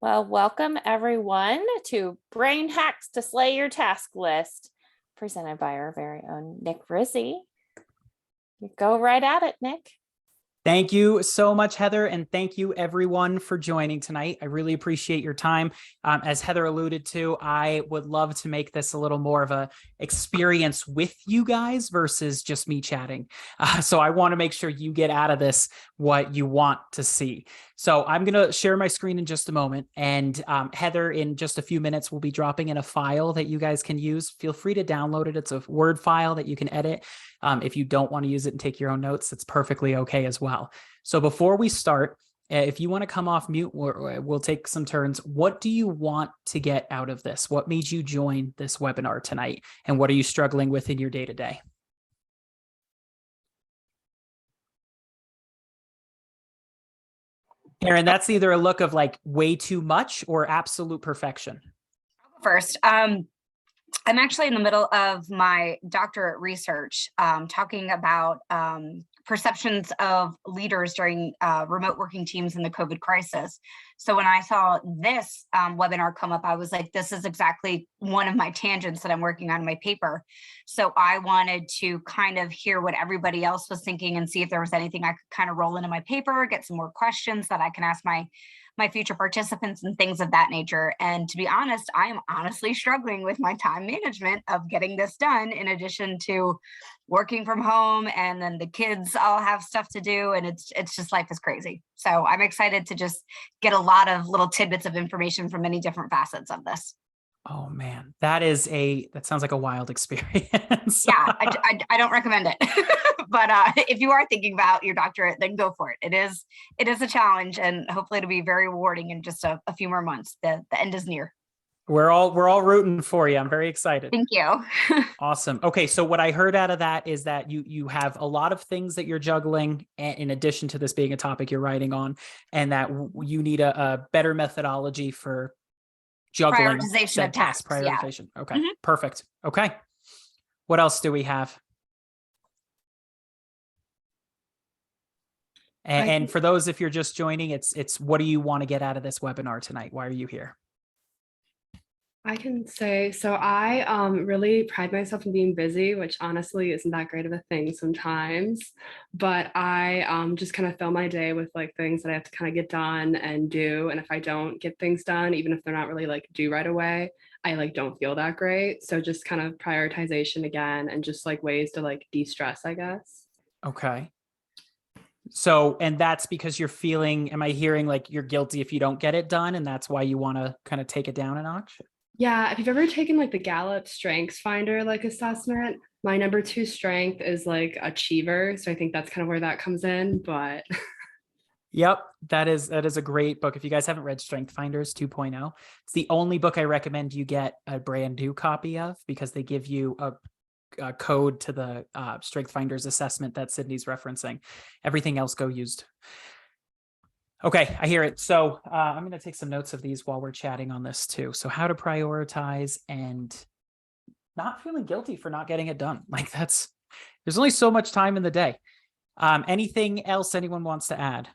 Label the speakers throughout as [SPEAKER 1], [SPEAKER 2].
[SPEAKER 1] Well, welcome everyone to Brain Hacks to Slay Your Task List, presented by our very own Nick Rizzi. You go right at it, Nick.
[SPEAKER 2] Thank you so much, Heather, and thank you everyone for joining tonight. I really appreciate your time. As Heather alluded to, I would love to make this a little more of a experience with you guys versus just me chatting. So I want to make sure you get out of this what you want to see. So I'm going to share my screen in just a moment, and Heather, in just a few minutes, will be dropping in a file that you guys can use. Feel free to download it. It's a Word file that you can edit. If you don't want to use it and take your own notes, that's perfectly okay as well. So before we start, if you want to come off mute, we'll take some turns. What do you want to get out of this? What made you join this webinar tonight? And what are you struggling with in your day-to-day? Aaron, that's either a look of like way too much or absolute perfection.
[SPEAKER 3] First, I'm actually in the middle of my doctorate research, talking about perceptions of leaders during remote working teams in the COVID crisis. So when I saw this webinar come up, I was like, this is exactly one of my tangents that I'm working on in my paper. So I wanted to kind of hear what everybody else was thinking and see if there was anything I could kind of roll into my paper, get some more questions that I can ask my future participants and things of that nature. And to be honest, I am honestly struggling with my time management of getting this done, in addition to working from home, and then the kids all have stuff to do, and it's just, life is crazy. So I'm excited to just get a lot of little tidbits of information from many different facets of this.
[SPEAKER 2] Oh man, that sounds like a wild experience.
[SPEAKER 3] Yeah, I don't recommend it. But if you are thinking about your doctorate, then go for it. It is a challenge, and hopefully it'll be very rewarding in just a few more months. The end is near.
[SPEAKER 2] We're all rooting for you. I'm very excited.
[SPEAKER 3] Thank you.
[SPEAKER 2] Awesome. Okay, so what I heard out of that is that you have a lot of things that you're juggling in addition to this being a topic you're writing on, and that you need a better methodology for juggling
[SPEAKER 3] prioritization of tasks.
[SPEAKER 2] Prioritization.
[SPEAKER 3] Yeah.
[SPEAKER 2] Okay, perfect. Okay. What else do we have? And for those, if you're just joining, it's what do you want to get out of this webinar tonight? Why are you here?
[SPEAKER 4] I can say, so I really pride myself in being busy, which honestly isn't that great of a thing sometimes, but I just kind of fill my day with like things that I have to kind of get done and do. And if I don't get things done, even if they're not really like due right away, I like don't feel that great. So just kind of prioritization again, and just like ways to like de-stress, I guess.
[SPEAKER 2] Okay. So, and that's because you're feeling, am I hearing like you're guilty if you don't get it done, and that's why you want to kind of take it down a notch?
[SPEAKER 4] Yeah, if you've ever taken like the Gallup Strengths Finder like assessment, my number 2 strength is like achiever. So I think that's kind of where that comes in. But
[SPEAKER 2] yep, that is a great book. If you guys haven't read Strength Finders 2.0, it's the only book I recommend you get a brand new copy of, because they give you a code to the Strength Finders assessment that Sydney's referencing. Everything else go used. Okay, I hear it. So I'm going to take some notes of these while we're chatting on this too. So how to prioritize and not feeling guilty for not getting it done. Like there's only so much time in the day. Anything else anyone wants to add?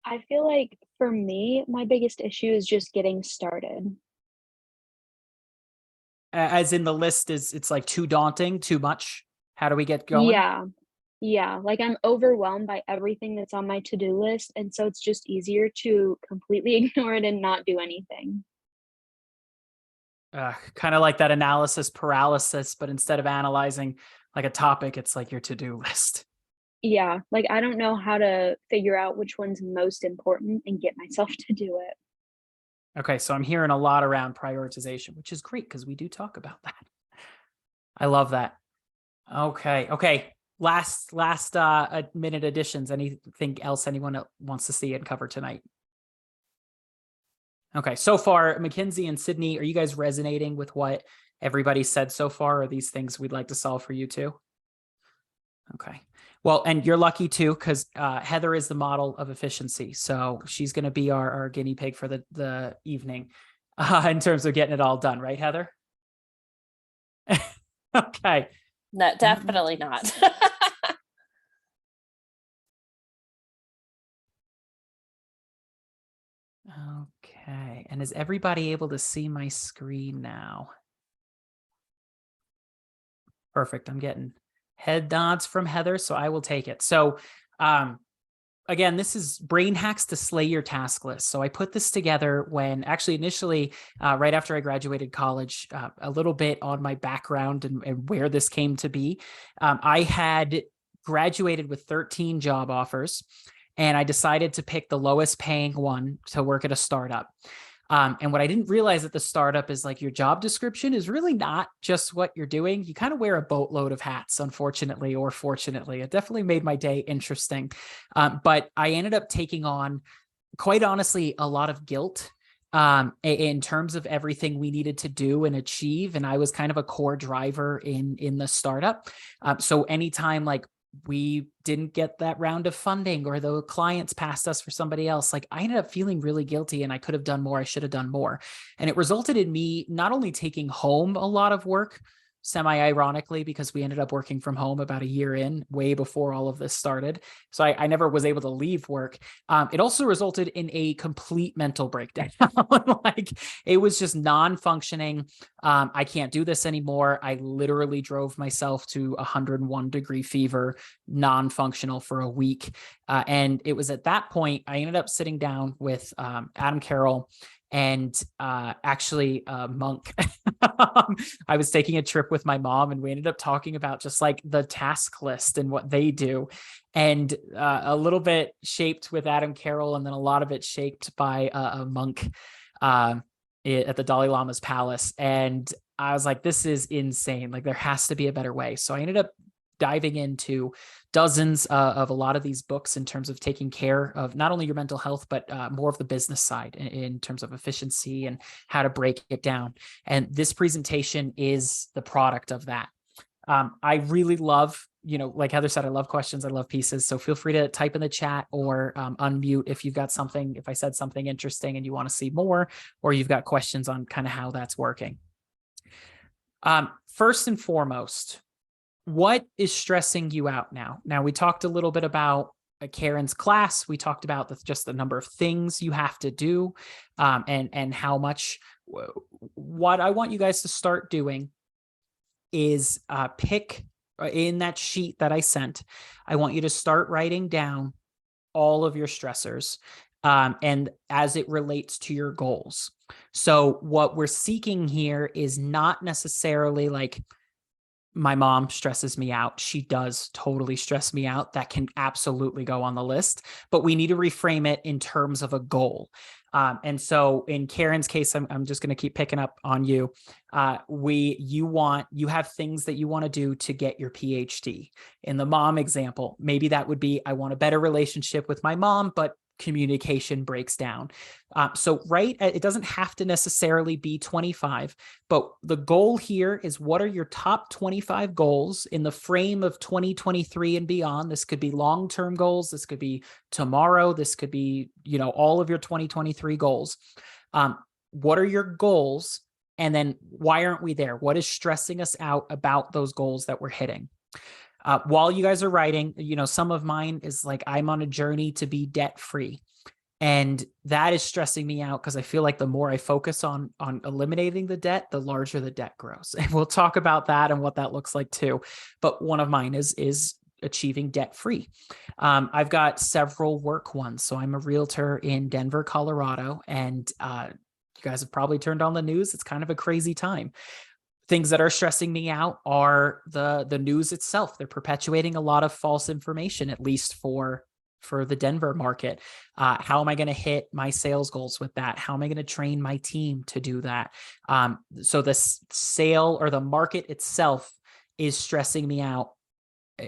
[SPEAKER 5] I feel like for me, my biggest issue is just getting started.
[SPEAKER 2] As in the list it's like too daunting, too much. How do we get going?
[SPEAKER 5] Yeah, like I'm overwhelmed by everything that's on my to-do list, and so it's just easier to completely ignore it and not do anything.
[SPEAKER 2] Kind of like that analysis paralysis, but instead of analyzing like a topic, it's like your to-do list.
[SPEAKER 5] Yeah, like I don't know how to figure out which one's most important and get myself to do it.
[SPEAKER 2] Okay, so I'm hearing a lot around prioritization, which is great because we do talk about that. I love that. Okay. Last minute additions. Anything else anyone wants to see and cover tonight? Okay, so far, Mackenzie and Sydney, are you guys resonating with what everybody said so far? Are these things we'd like to solve for you too? Okay. Well, and you're lucky too, because Heather is the model of efficiency. So she's going to be our guinea pig for the evening in terms of getting it all done. Right, Heather? Okay.
[SPEAKER 1] No, definitely not.
[SPEAKER 2] Okay. And is everybody able to see my screen now? Perfect. I'm getting head nods from Heather, so I will take it. So, again, this is brain hacks to slay your task list. So I put this together when actually initially, right after I graduated college, a little bit on my background and where this came to be. I had graduated with 13 job offers, and I decided to pick the lowest paying one to work at a startup. And what I didn't realize at the startup is like your job description is really not just what you're doing. You kind of wear a boatload of hats, unfortunately or fortunately. It definitely made my day interesting. But I ended up taking on, quite honestly, a lot of guilt in terms of everything we needed to do and achieve. And I was kind of a core driver in the startup. So anytime like we didn't get that round of funding or the clients passed us for somebody else, like I ended up feeling really guilty and I could have done more. I should have done more. And it resulted in me not only taking home a lot of work, semi-ironically, because we ended up working from home about a year in, way before all of this started. So I never was able to leave work. It also resulted in a complete mental breakdown. Like it was just non-functioning. I can't do this anymore. I literally drove myself to 101-degree fever, non-functional for a week. And it was at that point, I ended up sitting down with Adam Carroll and actually Monk. I was taking a trip with my mom and we ended up talking about just like the task list and what they do. And a little bit shaped with Adam Carroll and then a lot of it shaped by a monk at the Dalai Lama's palace. And I was like, this is insane. Like there has to be a better way. So I ended up diving into dozens of a lot of these books in terms of taking care of not only your mental health, but more of the business side in terms of efficiency and how to break it down. And this presentation is the product of that. I really love, like Heather said, I love questions. I love pieces. So feel free to type in the chat or unmute if you've got something, if I said something interesting and you want to see more, or you've got questions on kind of how that's working. First and foremost, what is stressing you out now? Now, we talked a little bit about Karen's class. We talked about just the number of things you have to do and how much. What I want you guys to start doing is pick in that sheet that I sent. I want you to start writing down all of your stressors and as it relates to your goals. So what we're seeking here is not necessarily like, my mom stresses me out. She does totally stress me out. That can absolutely go on the list, but we need to reframe it in terms of a goal. And so in Karen's case, I'm just going to keep picking up on you. You have things that you want to do to get your PhD. In the mom example, maybe that would be, I want a better relationship with my mom, but communication breaks down. So it doesn't have to necessarily be 25, but the goal here is what are your top 25 goals in the frame of 2023 and beyond? This could be long-term goals. This could be tomorrow. This could be, all of your 2023 goals. What are your goals? And then why aren't we there? What is stressing us out about those goals that we're hitting? While you guys are writing, some of mine is like, I'm on a journey to be debt free. And that is stressing me out because I feel like the more I focus on eliminating the debt, the larger the debt grows. And we'll talk about that and what that looks like too. But one of mine is achieving debt free. I've got several work ones. So I'm a realtor in Denver, Colorado, and you guys have probably turned on the news. It's kind of a crazy time. Things that are stressing me out are the news itself. They're perpetuating a lot of false information, at least for the Denver market. How am I going to hit my sales goals with that? How am I going to train my team to do that? So the sale or the market itself is stressing me out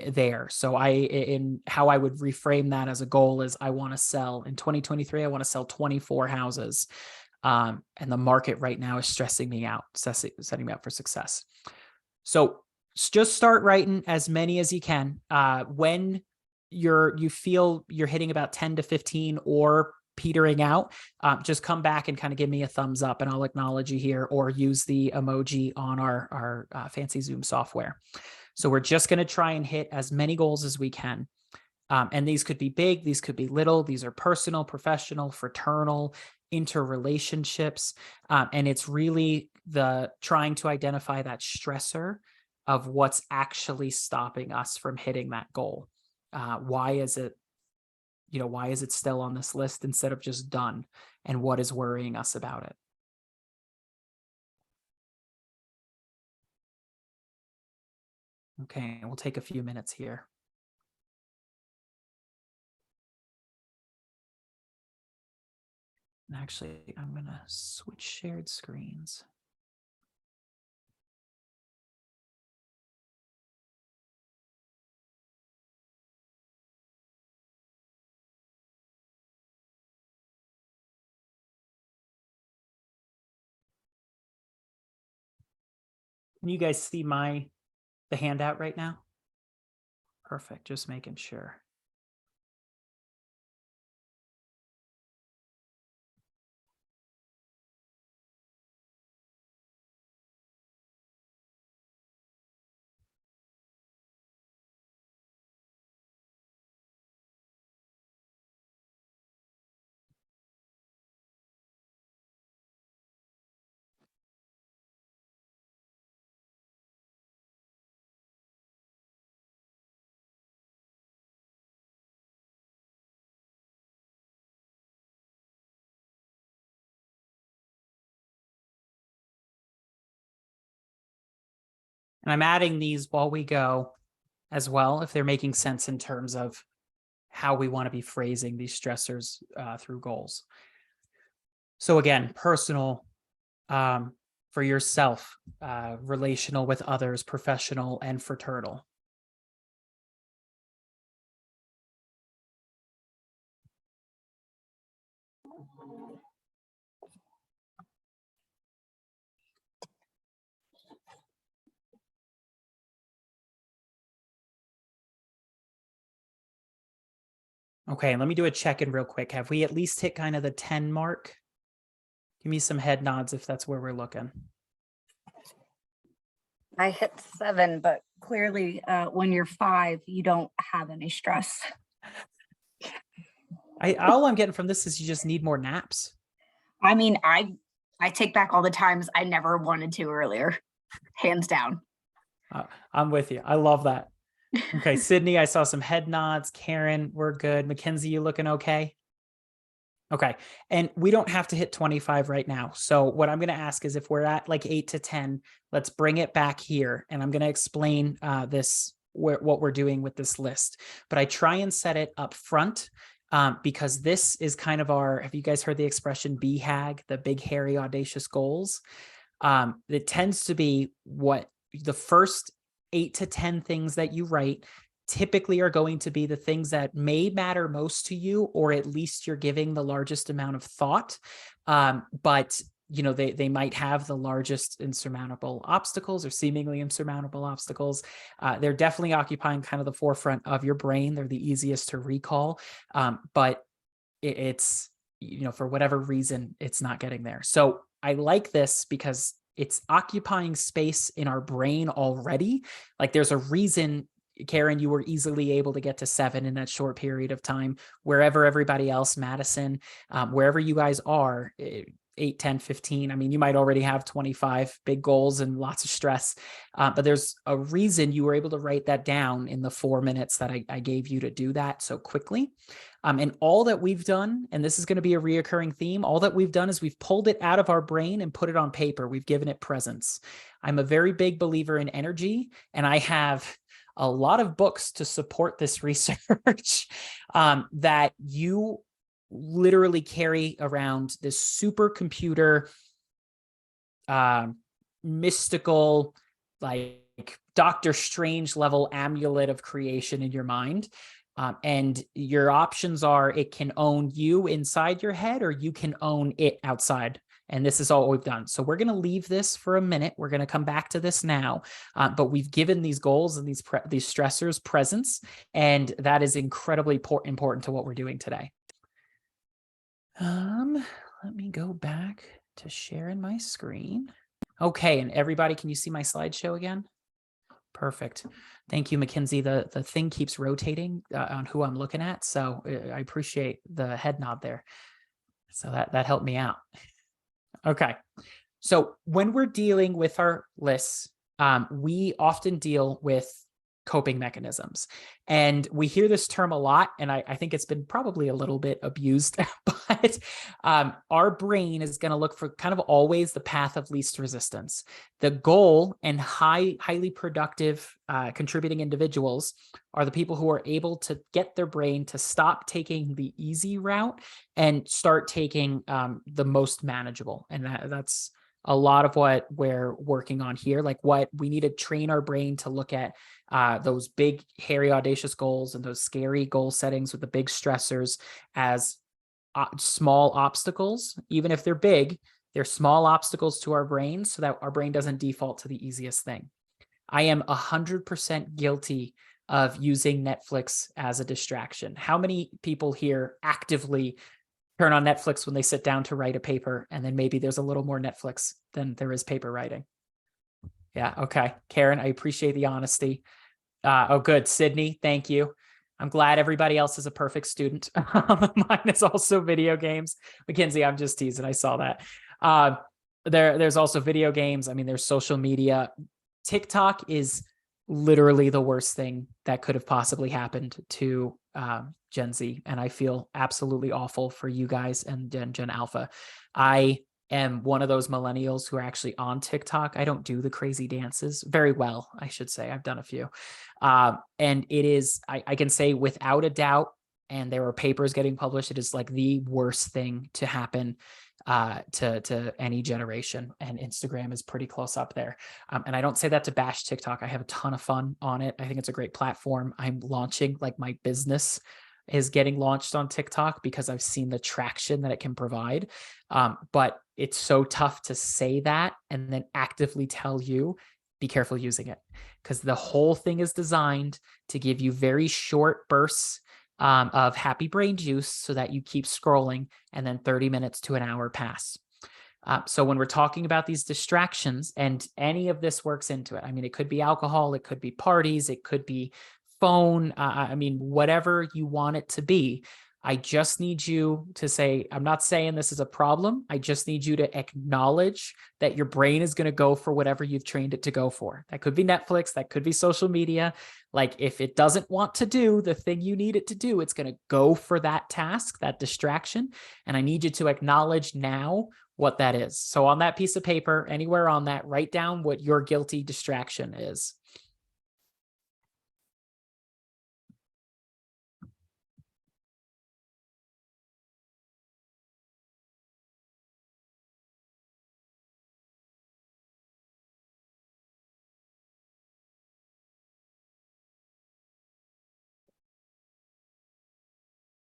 [SPEAKER 2] there. So in how I would reframe that as a goal is I want to sell in 2023, I want to sell 24 houses. And the market right now is stressing me out, setting me up for success. So just start writing as many as you can. When you feel you're hitting about 10 to 15 or petering out, just come back and kind of give me a thumbs up and I'll acknowledge you here or use the emoji on our fancy Zoom software. So we're just going to try and hit as many goals as we can. And these could be big, these could be little, these are personal, professional, fraternal, interrelationships. And it's really the trying to identify that stressor of what's actually stopping us from hitting that goal. Why is it, why is it still on this list instead of just done? And what is worrying us about it? Okay, we'll take a few minutes here. And actually, I'm going to switch shared screens. Can you guys see the handout right now? Perfect, just making sure. And I'm adding these while we go as well, if they're making sense in terms of how we want to be phrasing these stressors through goals. So again, personal, for yourself, relational with others, professional and fraternal. Okay, let me do a check-in real quick. Have we at least hit kind of the 10 mark? Give me some head nods if that's where we're looking.
[SPEAKER 3] I hit 7, but clearly when you're 5, you don't have any stress.
[SPEAKER 2] All I'm getting from this is you just need more naps.
[SPEAKER 3] I mean, I take back all the times I never wanted to earlier, hands down.
[SPEAKER 2] I'm with you. I love that. Okay, Sydney, I saw some head nods. Karen, we're good. Mackenzie, you looking okay? Okay, and we don't have to hit 25 right now. So what I'm going to ask is if we're at like 8 to 10, let's bring it back here. And I'm going to explain what we're doing with this list. But I try and set it up front because this is kind of have you guys heard the expression BHAG, the big, hairy, audacious goals? It tends to be what the first 8 to 10 things that you write typically are going to be the things that may matter most to you, or at least you're giving the largest amount of thought. But they might have the largest insurmountable obstacles or seemingly insurmountable obstacles. They're definitely occupying kind of the forefront of your brain. They're the easiest to recall, but it's for whatever reason, it's not getting there. So I like this because it's occupying space in our brain already. Like there's a reason, Karen, you were easily able to get to 7 in that short period of time, wherever everybody else, Madison, wherever you guys are, 8, 10, 15. I mean, you might already have 25 big goals and lots of stress, but there's a reason you were able to write that down in the 4 minutes that I gave you to do that so quickly. And all that we've done, and this is going to be a reoccurring theme, all that we've done is we've pulled it out of our brain and put it on paper. We've given it presence. I'm a very big believer in energy, and I have a lot of books to support this research that you literally carry around this supercomputer, mystical, like Doctor Strange level amulet of creation in your mind. And your options are it can own you inside your head, or you can own it outside. And this is all we've done. So we're going to leave this for a minute. We're going to come back to this now. But we've given these goals and these stressors presence. And that is incredibly important to what we're doing today. Let me go back to sharing my screen. Okay. And everybody, can you see my slideshow again? Perfect. Thank you, Mackenzie. The thing keeps rotating on who I'm looking at. So I appreciate the head nod there. So that helped me out. Okay. So when we're dealing with our lists, we often deal with coping mechanisms. And we hear this term a lot, and I think it's been probably a little bit abused, but our brain is going to look for kind of always the path of least resistance. The goal and highly productive contributing individuals are the people who are able to get their brain to stop taking the easy route and start taking the most manageable. And that's a lot of what we're working on here. Like what we need to train our brain to look at those big, hairy, audacious goals and those scary goal settings with the big stressors as small obstacles. Even if they're big, they're small obstacles to our brain so that our brain doesn't default to the easiest thing. I am 100% guilty of using Netflix as a distraction. How many people here actively turn on Netflix when they sit down to write a paper, and then maybe there's a little more Netflix than there is paper writing? Yeah, okay. Karen, I appreciate the honesty. Oh, good. Sydney, thank you. I'm glad everybody else is a perfect student. Mine is also video games. Mackenzie, I'm just teasing. I saw that. There's also video games. I mean, there's social media. TikTok is literally the worst thing that could have possibly happened to Gen Z. And I feel absolutely awful for you guys and Gen Alpha. I am one of those millennials who are actually on TikTok. I don't do the crazy dances very well, I should say. I've done a few. And it is, I can say without a doubt, and there are papers getting published, it is like the worst thing to happen to any generation. And Instagram is pretty close up there. And I don't say that to bash TikTok. I have a ton of fun on it. I think it's a great platform. I'm launching, like, my business is getting launched on TikTok because I've seen the traction that it can provide. But it's so tough to say that and then actively tell you, be careful using it, because the whole thing is designed to give you very short bursts of happy brain juice so that you keep scrolling, and then 30 minutes to an hour pass. So when we're talking about these distractions, and any of this works into it, I mean, it could be alcohol, it could be parties, it could be phone, I mean, whatever you want it to be. I just need you to say, I'm not saying this is a problem. I just need you to acknowledge that your brain is going to go for whatever you've trained it to go for. That could be Netflix, that could be social media. Like, if it doesn't want to do the thing you need it to do, it's going to go for that task, that distraction. And I need you to acknowledge now what that is. So on that piece of paper, anywhere on that, write down what your guilty distraction is.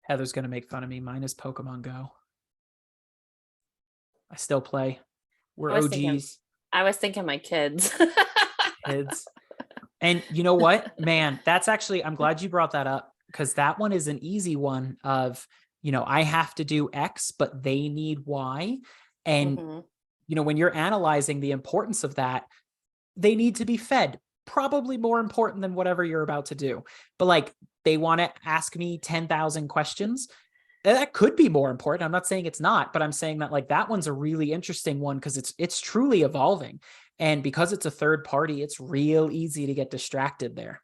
[SPEAKER 2] Heather's going to make fun of me. Mine is Pokemon Go. I still play. We're OGs.
[SPEAKER 1] I was thinking my kids.
[SPEAKER 2] Kids. And you know what, man, that's actually, I'm glad you brought that up, because that one is an easy one of, you know, I have to do X, but they need Y. And, you know, when you're analyzing the importance of that, they need to be fed. Probably more important than whatever you're about to do. But like, they want to ask me 10,000 questions. That could be more important. I'm not saying it's not, but I'm saying that, like, that one's a really interesting one because it's truly evolving. And because it's a third party, it's real easy to get distracted there.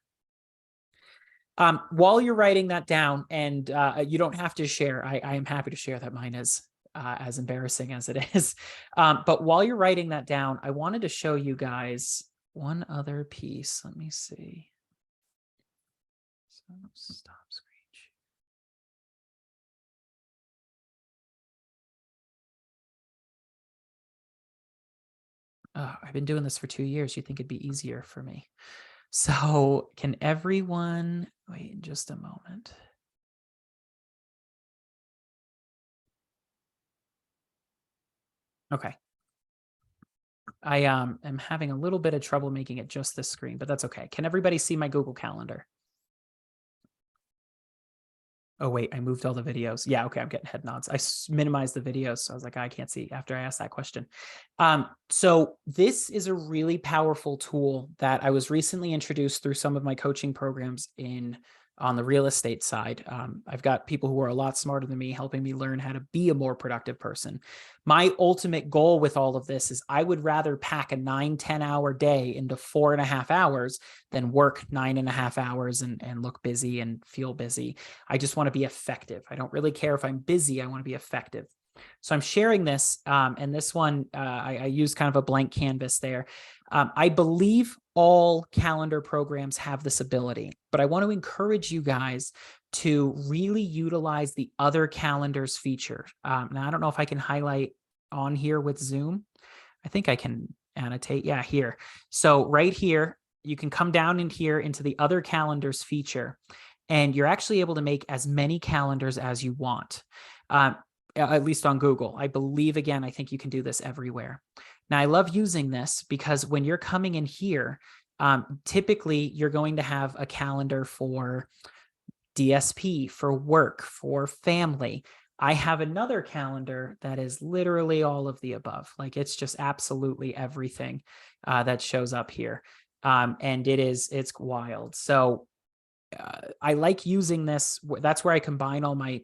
[SPEAKER 2] While you're writing that down, and you don't have to share, I am happy to share that mine is as embarrassing as it is. But while you're writing that down, I wanted to show you guys one other piece. Let me see. So stop screen. I've been doing this for 2 years. You think it'd be easier for me. So can everyone wait just a moment? Okay. I am having a little bit of trouble making it just this screen, but that's okay. Can everybody see my Google Calendar? Oh, wait, I moved all the videos. Yeah, okay, I'm getting head nods. I minimized the videos, so I was like, I can't see after I asked that question. So this is a really powerful tool that I was recently introduced through some of my coaching programs in on the real estate side. I've got people who are a lot smarter than me helping me learn how to be a more productive person. My ultimate goal with all of this is I would rather pack a 9-10 hour day into 4.5 hours than work 9.5 hours and look busy and feel busy. I just want to be effective. I don't really care if I'm busy. I want to be effective. So I'm sharing this, and this one, I use kind of a blank canvas there. I believe all calendar programs have this ability, but I want to encourage you guys to really utilize the other calendars feature. Now, I don't know if I can highlight on here with Zoom. I think I can annotate. Yeah, here. So right here, you can come down in here into the other calendars feature, and you're actually able to make as many calendars as you want. At least on Google. I believe, again, I think you can do this everywhere. Now, I love using this because when you're coming in here, typically you're going to have a calendar for DSP, for work, for family. I have another calendar that is literally all of the above. Like it's just absolutely everything that shows up here. And it's wild. So I like using this. That's where I combine all my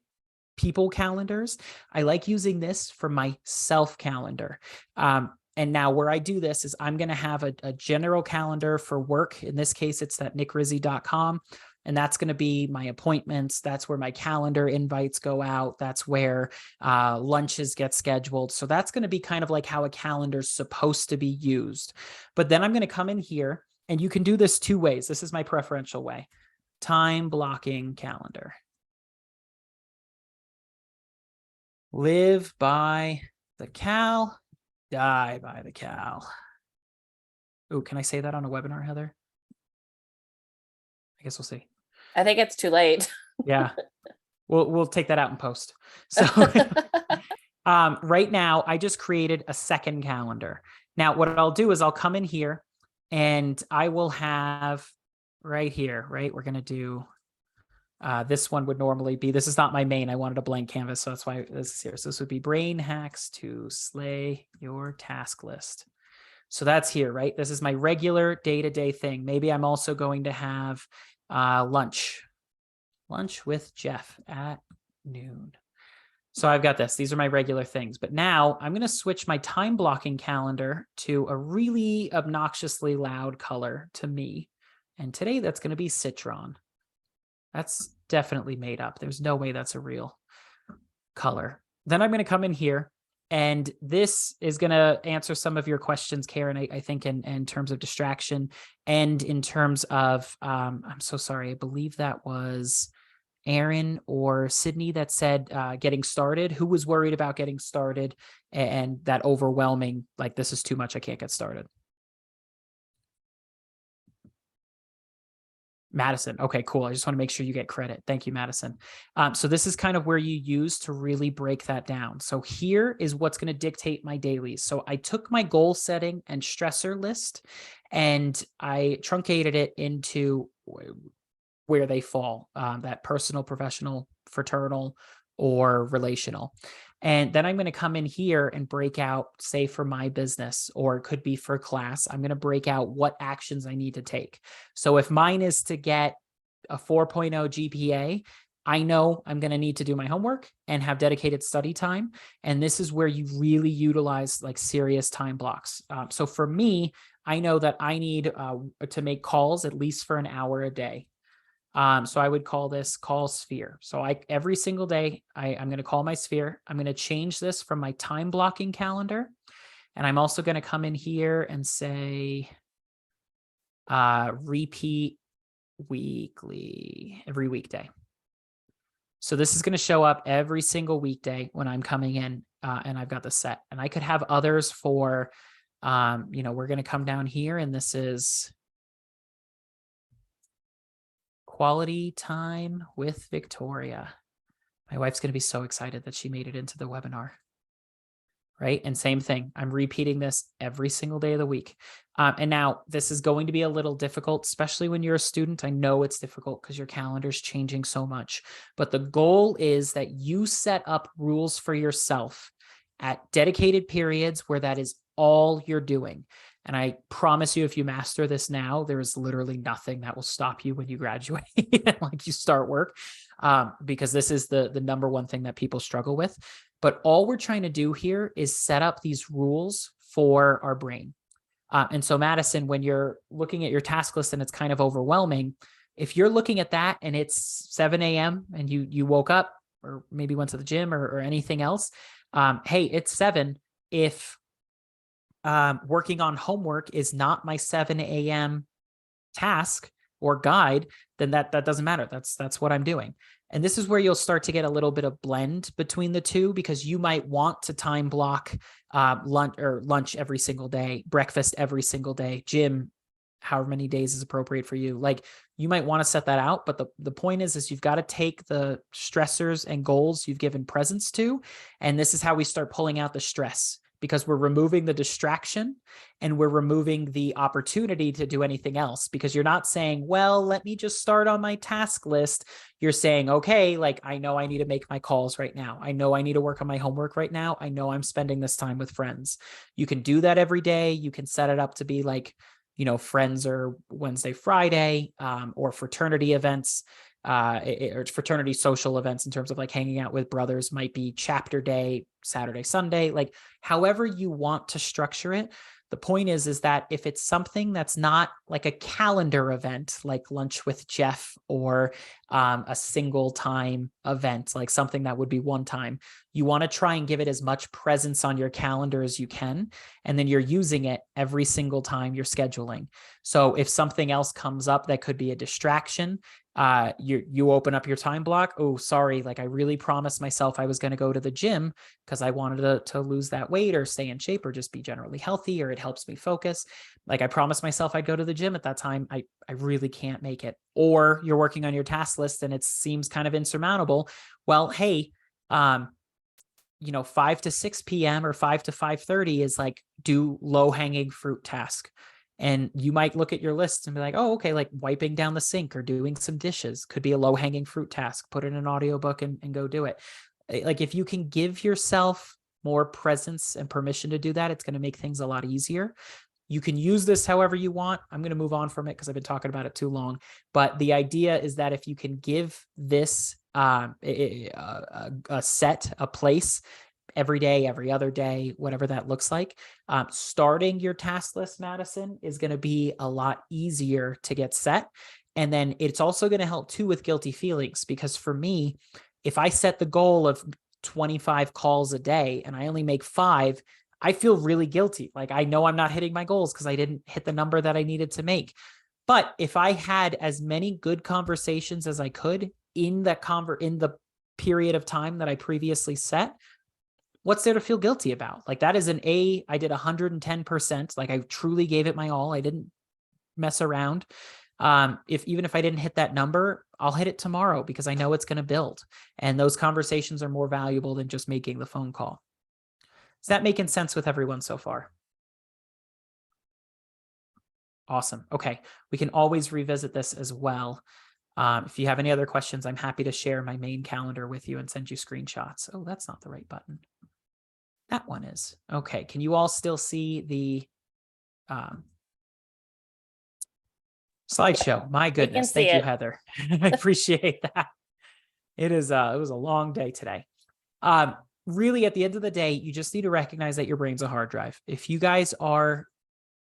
[SPEAKER 2] people calendars. I like using this for my self calendar. And now where I do this is I'm going to have a general calendar for work. In this case, it's that nickrizzi.com. And that's going to be my appointments. That's where my calendar invites go out. That's where lunches get scheduled. So that's going to be kind of like how a calendar is supposed to be used. But then I'm going to come in here, and you can do this 2 ways. This is my preferential way. Time blocking calendar. Live by the cal, die by the cal. Oh, can I say that on a webinar, Heather? I guess we'll see.
[SPEAKER 1] I think it's too late.
[SPEAKER 2] Yeah, we'll take that out in post. So right now, I just created a second calendar. Now, what I'll do is I'll come in here, and I will have right here, right? We're going to do this one would normally be, this is not my main, I wanted a blank canvas, so that's why this is here. So this would be brain hacks to slay your task list. So that's here, right? This is my regular day-to-day thing. Maybe I'm also going to have lunch with Jeff at noon. So I've got this. These are my regular things. But now I'm going to switch my time blocking calendar to a really obnoxiously loud color to me. And today that's going to be citron. That's definitely made up. There's no way that's a real color. Then I'm going to come in here, and this is going to answer some of your questions, Karen, I think in terms of distraction and in terms of, I'm so sorry, I believe that was Aaron or Sydney that said getting started. Who was worried about getting started and that overwhelming, like, this is too much, I can't get started? Madison. Okay, cool. I just want to make sure you get credit. Thank you, Madison. So this is kind of where you use to really break that down. So here is what's going to dictate my dailies. So I took my goal setting and stressor list, and I truncated it into where they fall, that personal, professional, fraternal, or relational. And then I'm going to come in here and break out, say for my business, or it could be for class, I'm going to break out what actions I need to take. So if mine is to get a 4.0 GPA, I know I'm going to need to do my homework and have dedicated study time. And this is where you really utilize like serious time blocks. So for me, I know that I need to make calls at least for an hour a day. So I would call this call sphere. So every single day, I'm going to call my sphere. I'm going to change this from my time blocking calendar. And I'm also going to come in here and say, repeat weekly, every weekday. So this is going to show up every single weekday when I'm coming in, and I've got the set. And I could have others for, we're going to come down here, and this is quality time with Victoria. My wife's going to be so excited that she made it into the webinar, right? And same thing. I'm repeating this every single day of the week. And now this is going to be a little difficult, especially when you're a student. I know it's difficult because your calendar's changing so much, but the goal is that you set up rules for yourself at dedicated periods where that is all you're doing. And I promise you, if you master this now, there is literally nothing that will stop you when you graduate and like you start work, because this is the number one thing that people struggle with. But all we're trying to do here is set up these rules for our brain. And so Madison, when you're looking at your task list and it's kind of overwhelming, if you're looking at that and it's 7 a.m. and you woke up or maybe went to the gym or anything else, hey, it's 7. If working on homework is not my 7 a.m. task or guide, then that doesn't matter. That's what I'm doing. And this is where you'll start to get a little bit of blend between the two, because you might want to time block lunch every single day, breakfast every single day, gym however many days is appropriate for you. Like, you might want to set that out, but the point is you've got to take the stressors and goals you've given presence to, and this is how we start pulling out the stress, because we're removing the distraction and we're removing the opportunity to do anything else, because you're not saying, well, let me just start on my task list. You're saying, okay, like, I know I need to make my calls right now. I know I need to work on my homework right now. I know I'm spending this time with friends. You can do that every day. You can set it up to be like, friends are Wednesday, Friday, or fraternity events, or fraternity social events in terms of like hanging out with brothers might be chapter day, Saturday, Sunday, like however you want to structure it. The point is that if it's something that's not like a calendar event, like lunch with Jeff, or a single time event, like something that would be one time, you want to try and give it as much presence on your calendar as you can. And then you're using it every single time you're scheduling. So if something else comes up that could be a distraction, you open up your time block. Oh, sorry. Like, I really promised myself I was going to go to the gym because I wanted to lose that weight or stay in shape or just be generally healthy, or it helps me focus. Like, I promised myself I'd go to the gym at that time. I really can't make it. Or you're working on your task list and it seems kind of insurmountable. Well, hey, 5 to 6 p.m. or 5 to 5:30 is like, do low hanging fruit task. And you might look at your list and be like, oh, okay, like wiping down the sink or doing some dishes could be a low hanging fruit task. Put in an audiobook and go do it. Like, if you can give yourself more presence and permission to do that, it's going to make things a lot easier. You can use this however you want. I'm going to move on from it because I've been talking about it too long. But the idea is that if you can give this a place every day, every other day, whatever that looks like, starting your task list, Madison, is going to be a lot easier to get set. And then it's also going to help too with guilty feelings, because for me, if I set the goal of 25 calls a day and I only make 5, I feel really guilty. Like, I know I'm not hitting my goals because I didn't hit the number that I needed to make. But if I had as many good conversations as I could in the period of time that I previously set, what's there to feel guilty about? Like, that is an A. I did 110%. Like, I truly gave it my all. I didn't mess around. Even if I didn't hit that number, I'll hit it tomorrow because I know it's going to build. And those conversations are more valuable than just making the phone call. Is that making sense with everyone so far? Awesome. Okay. We can always revisit this as well. If you have any other questions, I'm happy to share my main calendar with you and send you screenshots. Oh, that's not the right button. That one is. Okay. Can you all still see the slideshow? My goodness. Thank you, Heather. I appreciate that. It was a long day today. Really, at the end of the day, you just need to recognize that your brain's a hard drive. If you guys are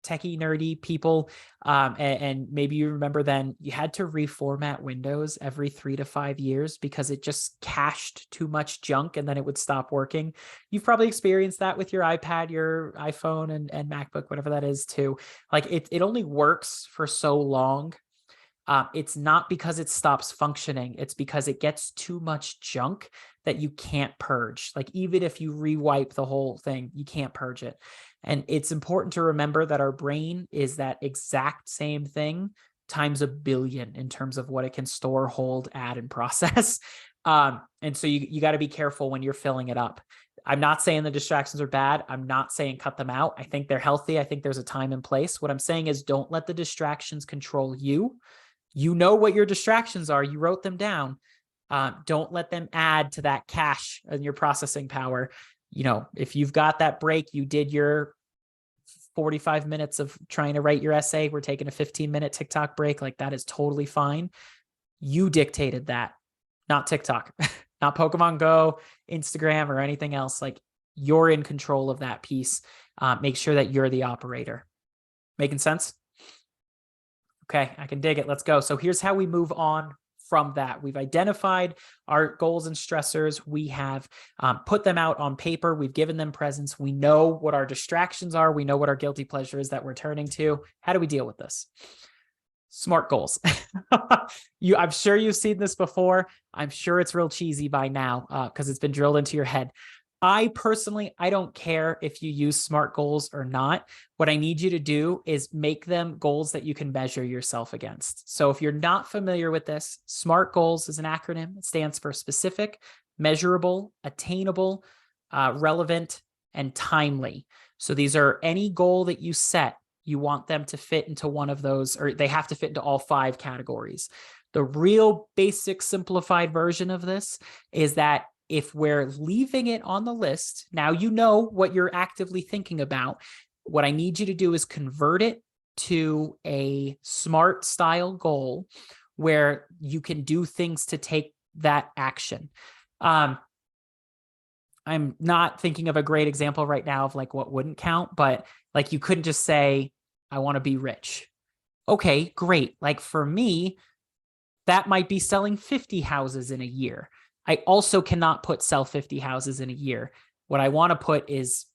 [SPEAKER 2] techie, nerdy people, and maybe you remember then you had to reformat Windows every 3 to 5 years because it just cached too much junk and then it would stop working. You've probably experienced that with your iPad, your iPhone, and MacBook, whatever that is too. Like, it only works for so long. It's not because it stops functioning. It's because it gets too much junk that you can't purge. Like, even if you rewipe the whole thing, you can't purge it. And it's important to remember that our brain is that exact same thing times a billion in terms of what it can store, hold, add, and process. And so you got to be careful when you're filling it up. I'm not saying the distractions are bad. I'm not saying cut them out. I think they're healthy. I think there's a time and place. What I'm saying is, don't let the distractions control you. You know what your distractions are. You wrote them down. Don't let them add to that cache and your processing power. If you've got that break, you did your 45 minutes of trying to write your essay. We're taking a 15-minute TikTok break. Like, that is totally fine. You dictated that, not TikTok, not Pokemon Go, Instagram, or anything else. Like, you're in control of that piece. Make sure that you're the operator. Making sense? Okay, I can dig it. Let's go. So here's how we move on from that. We've identified our goals and stressors. We have put them out on paper. We've given them presence. We know what our distractions are. We know what our guilty pleasure is that we're turning to. How do we deal with this? SMART goals. I'm sure you've seen this before. I'm sure it's real cheesy by now because it's been drilled into your head. I personally don't care if you use SMART goals or not. What I need you to do is make them goals that you can measure yourself against. So if you're not familiar with this, SMART goals is an acronym. It stands for specific, measurable, attainable, relevant, and timely. So these are any goal that you set, you want them to fit into one of those, or they have to fit into all 5 categories. The real basic simplified version of this is that if we're leaving it on the list, now you know what you're actively thinking about. What I need you to do is convert it to a SMART style goal where you can do things to take that action. I'm not thinking of a great example right now of like what wouldn't count, but like you couldn't just say, I want to be rich. Okay, great. Like for me, that might be selling 50 houses in a year. I also cannot sell 50 houses in a year. What I want to put is,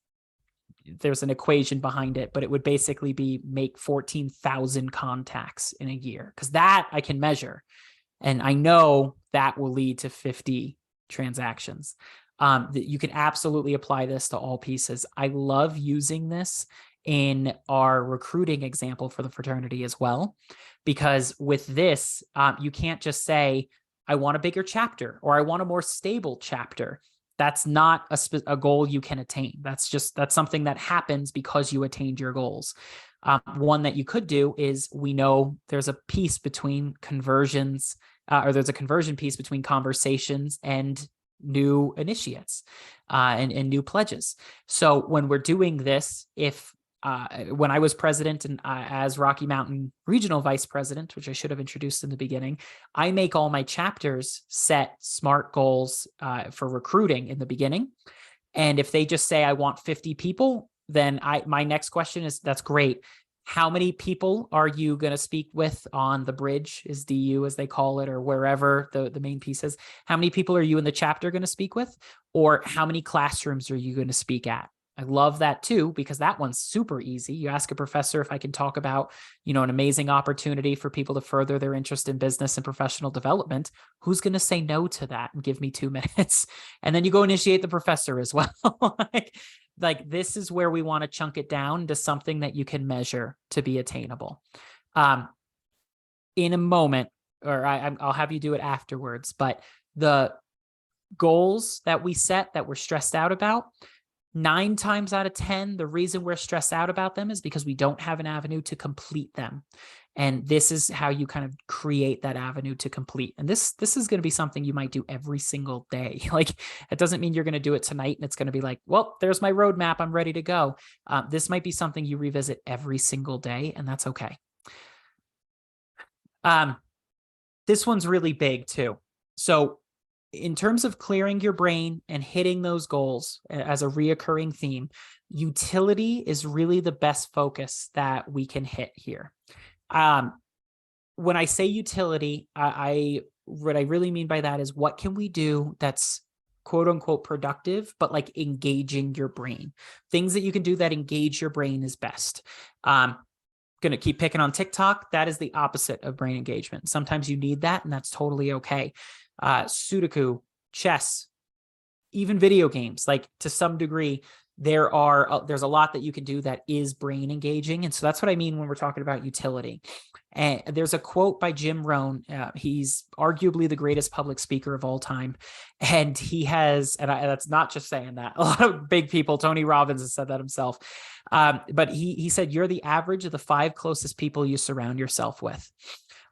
[SPEAKER 2] there's an equation behind it, but it would basically be make 14,000 contacts in a year, because that I can measure. And I know that will lead to 50 transactions. That you can absolutely apply this to all pieces. I love using this in our recruiting example for the fraternity as well, because with this, you can't just say, I want a bigger chapter or I want a more stable chapter. That's not a goal you can attain. That's something that happens because you attained your goals. One that you could do is, we know there's a piece between conversions, or there's a conversion piece between conversations and new initiates and new pledges. So when we're doing this, when I was president and as Rocky Mountain Regional Vice President, which I should have introduced in the beginning, I make all my chapters set SMART goals for recruiting in the beginning. And if they just say, I want 50 people, then my next question is, that's great. How many people are you going to speak with on the bridge, is DU as they call it, or wherever the main piece is? How many people are you in the chapter going to speak with? Or how many classrooms are you going to speak at? I love that too, because that one's super easy. You ask a professor if I can talk about, an amazing opportunity for people to further their interest in business and professional development. Who's going to say no to that and give me 2 minutes? And then you go initiate the professor as well. like this is where we want to chunk it down to something that you can measure to be attainable. In a moment, or I'll have you do it afterwards, but the goals that we set that we're stressed out about, 9 times out of 10, the reason we're stressed out about them is because we don't have an avenue to complete them. And this is how you kind of create that avenue to complete. And this is going to be something you might do every single day. Like, it doesn't mean you're going to do it tonight and it's going to be like, well, there's my roadmap, I'm ready to go. This might be something you revisit every single day, and that's okay. This one's really big too. So in terms of clearing your brain and hitting those goals as a reoccurring theme, utility is really the best focus that we can hit here. When I say utility, what I really mean by that is, what can we do that's quote unquote productive, but like engaging your brain? Things that you can do that engage your brain is best. Going to keep picking on TikTok. That is the opposite of brain engagement. Sometimes you need that, and that's totally okay. Sudoku, chess, even video games, like to some degree, there's a lot that you can do that is brain engaging. And so that's what I mean when we're talking about utility. And there's a quote by Jim Rohn. He's arguably the greatest public speaker of all time. And he has, and that's not just saying that, a lot of big people, Tony Robbins has said that himself. But he said, you're the average of the 5 closest people you surround yourself with.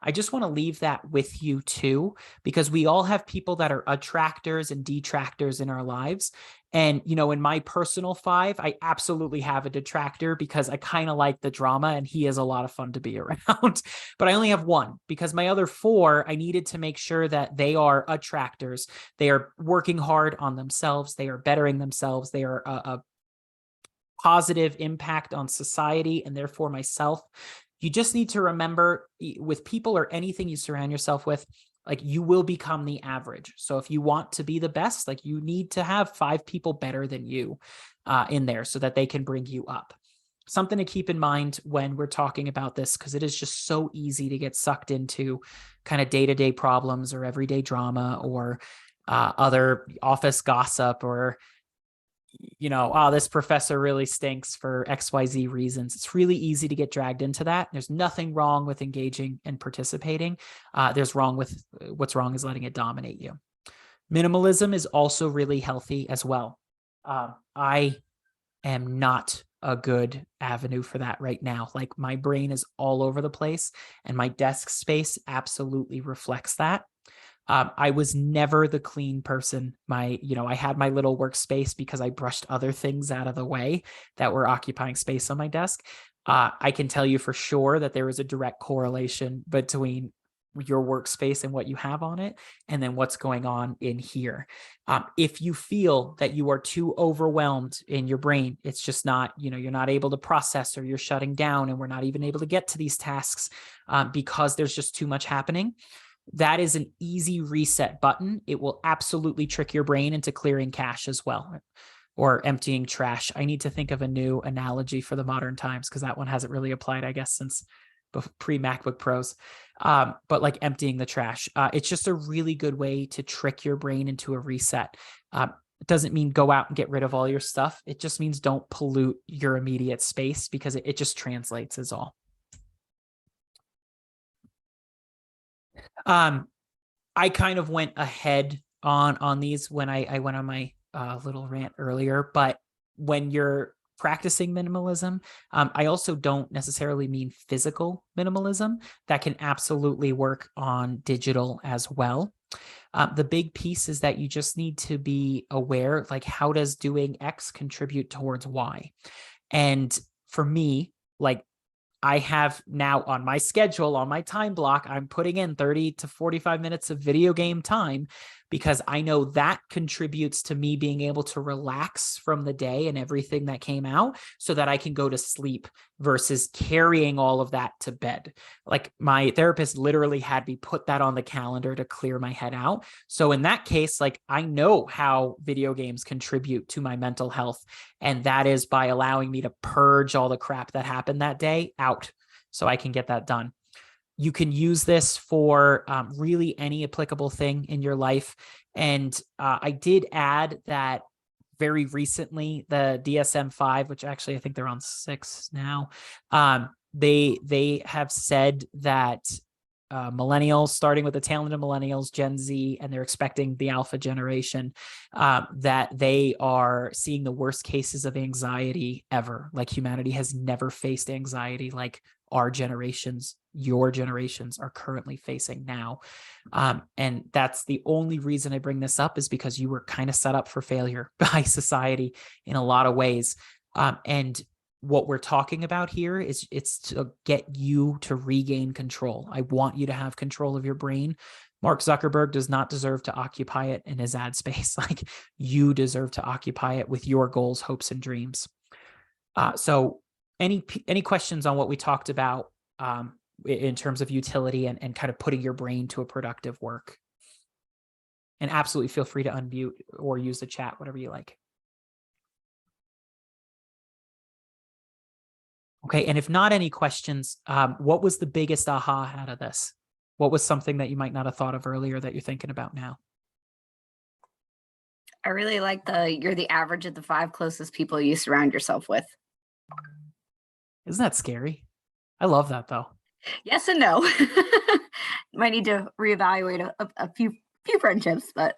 [SPEAKER 2] I just want to leave that with you too, because we all have people that are attractors and detractors in our lives. And, you know, in my personal 5, I absolutely have a detractor because I kind of like the drama and he is a lot of fun to be around. But I only have 1 because my other 4, I needed to make sure that they are attractors. They are working hard on themselves. They are bettering themselves. They are a positive impact on society and therefore myself. You just need to remember with people or anything you surround yourself with, like you will become the average. So if you want to be the best, like you need to have 5 people better than you in there so that they can bring you up. Something to keep in mind when we're talking about this, because it is just so easy to get sucked into kind of day-to-day problems or everyday drama or other office gossip or, you know, oh, this professor really stinks for XYZ reasons. It's really easy to get dragged into that. There's nothing wrong with engaging and participating. What's wrong is letting it dominate you. Minimalism is also really healthy as well. I am not a good avenue for that right now. Like my brain is all over the place and my desk space absolutely reflects that. I was never the clean person. I had my little workspace because I brushed other things out of the way that were occupying space on my desk. I can tell you for sure that there is a direct correlation between your workspace and what you have on it, and then what's going on in here. If you feel that you are too overwhelmed in your brain, it's just not, you're not able to process or you're shutting down and we're not even able to get to these tasks because there's just too much happening. That is an easy reset button. It will absolutely trick your brain into clearing cache as well, or emptying trash. I need to think of a new analogy for the modern times because that one hasn't really applied, I guess, since pre-MacBook Pros. But like emptying the trash. It's just a really good way to trick your brain into a reset. It doesn't mean go out and get rid of all your stuff. It just means don't pollute your immediate space because it just translates is all. I kind of went ahead on these when I went on my little rant earlier, but when you're practicing minimalism, I also don't necessarily mean physical minimalism. That can absolutely work on digital as well. The big piece is that you just need to be aware, like, how does doing X contribute towards Y? And for me, like, I have now on my schedule, on my time block, I'm putting in 30 to 45 minutes of video game time because I know that contributes to me being able to relax from the day and everything that came out so that I can go to sleep versus carrying all of that to bed. Like my therapist literally had me put that on the calendar to clear my head out. So in that case, like I know how video games contribute to my mental health. And that is by allowing me to purge all the crap that happened that day out so I can get that done. You can use this for really any applicable thing in your life. And I did add that very recently, the DSM-5, which actually I think they're on 6 now, they have said that millennials, starting with the tail end of millennials, Gen Z, and they're expecting the alpha generation, that they are seeing the worst cases of anxiety ever. Like humanity has never faced anxiety like our generations, your generations are currently facing now. And that's the only reason I bring this up is because you were kind of set up for failure by society in a lot of ways. And what we're talking about here is it's to get you to regain control. I want you to have control of your brain. Mark Zuckerberg does not deserve to occupy it in his ad space. Like you deserve to occupy it with your goals, hopes, and dreams. So any questions on what we talked about in terms of utility and kind of putting your brain to a productive work? And absolutely feel free to unmute or use the chat, whatever you like. Okay, and if not any questions, what was the biggest aha out of this? What was something that you might not have thought of earlier that you're thinking about now?
[SPEAKER 3] I really like you're the average of the 5 closest people you surround yourself with.
[SPEAKER 2] Isn't that scary? I love that though.
[SPEAKER 3] Yes and no. Might need to reevaluate a few friendships, but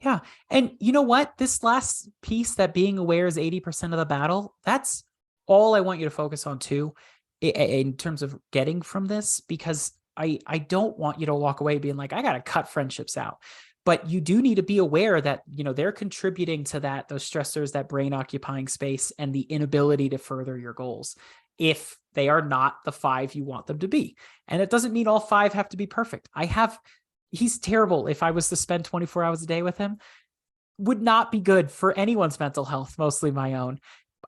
[SPEAKER 2] yeah. And you know what? This last piece, that being aware is 80% of the battle, that's all I want you to focus on too, in terms of getting from this, because I don't want you to walk away being like, I got to cut friendships out. But you do need to be aware that, they're contributing to that, those stressors, that brain occupying space, and the inability to further your goals if they are not the 5 you want them to be. And it doesn't mean all 5 have to be perfect. He's terrible. If I was to spend 24 hours a day with him, would not be good for anyone's mental health, mostly my own.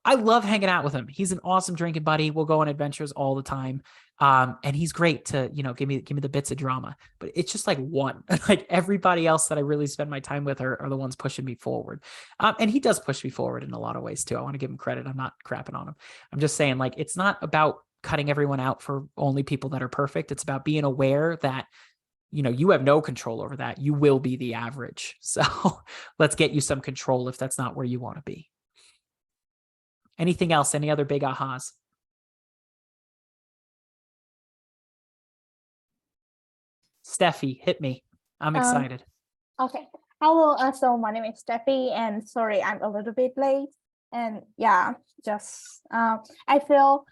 [SPEAKER 2] I love hanging out with him. He's an awesome drinking buddy. We'll go on adventures all the time. And he's great to, give me the bits of drama, but it's just like one, like everybody else that I really spend my time with are the ones pushing me forward. And he does push me forward in a lot of ways too. I want to give him credit. I'm not crapping on him. I'm just saying, like, it's not about cutting everyone out for only people that are perfect. It's about being aware that, you have no control over that. You will be the average. So let's get you some control if that's not where you want to be. Anything else? Any other big ahas? Steffi, hit me. I'm excited.
[SPEAKER 6] Okay. Hello. So my name is Steffi, and sorry, I'm a little bit late. And yeah, just I feel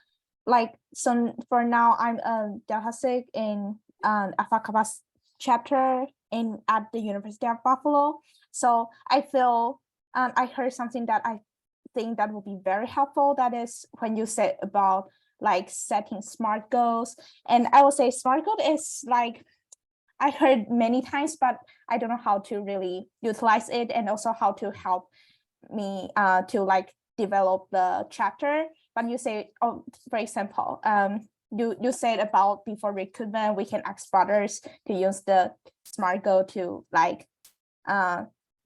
[SPEAKER 6] like for now I'm a Delta Sig in Alpha Kappa chapter at the University of Buffalo. So I feel I heard something that I think that will be very helpful. That is when you said about like setting SMART goals. And I will say SMART goal is like, I heard many times, but I don't know how to really utilize it, and also how to help me to like develop the chapter. But you say, for example, you said about before recruitment, we can ask brothers to use the SMART goal to like